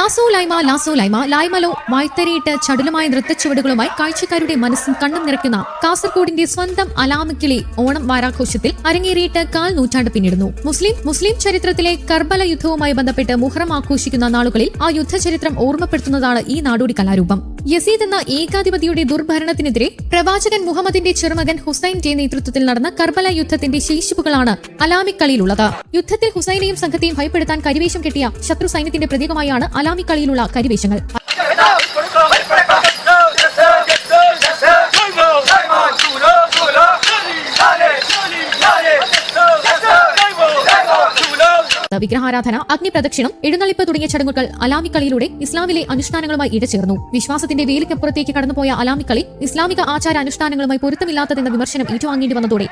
Lasso Leima lasso Leima ലൈമലോ വായ്ത്തരയിട്ട് ചടുലമായ നൃത്തച്ചുവടുകളുമായി കാഴ്ചക്കാരുടെ മനസ്സും കണ്ണും നിറയ്ക്കുന്ന കാസർഗോഡിന്റെ സ്വന്തം അലാമിക്കിളി ഓണം വാരാഘോഷത്തിൽ അരങ്ങേറിയിട്ട് 1/4 നൂറ്റാണ്ട് പിന്നിടുന്നു. മുസ്ലിം ചരിത്രത്തിലെ കർബല യുദ്ധവുമായി ബന്ധപ്പെട്ട് മുഹറം ആഘോഷിക്കുന്ന നാളുകളിൽ ആ യുദ്ധചരിത്രം ഓർമ്മപ്പെടുത്തുന്നതാണ് ഈ നാടോടി കലാരൂപം. യസീദ് എന്ന ഏകാധിപതിയുടെ ദുർഭരണത്തിനെതിരെ പ്രവാചകൻ മുഹമ്മദിന്റെ ചെറുമകൻ ഹുസൈന്റെ നേതൃത്വത്തിൽ നടന്ന കർബല യുദ്ധത്തിന്റെ ശേഷിപ്പുകളാണ് അലാമിക്കളിയിലുള്ളത്. യുദ്ധത്തിൽ ഹുസൈനെയും സംഘത്തെയും ഭയപ്പെടുത്താൻ കരിവേഷം കെട്ടിയ ശത്രു സൈന്യത്തിന്റെ പ്രതീകമായാണ് അലാമിക്കളിയിലുള്ള കരിവേഷങ്ങൾ. വിഗ്രഹാരാധന, അഗ്നിപ്രദക്ഷിണം, എഴുന്നള്ളിപ്പ് തുടങ്ങിയ ചടങ്ങുകൾ അലാമിക്കളിയിലൂടെ ഇസ്ലാമിലെ അനുഷ്ഠാനങ്ങളുമായി ഇഴചേർന്നു. വിശ്വാസത്തിന്റെ വേലിക്കപ്പുറത്തേക്ക് കടന്നുപോയ അലാമിക്കളി ഇസ്ലാമിക ആചാര അനുഷ്ഠാനങ്ങളുമായി പൊരുത്തമില്ലാത്തതെന്ന വിമർശനം ഏറ്റുവാങ്ങേണ്ടി വന്നതോടെ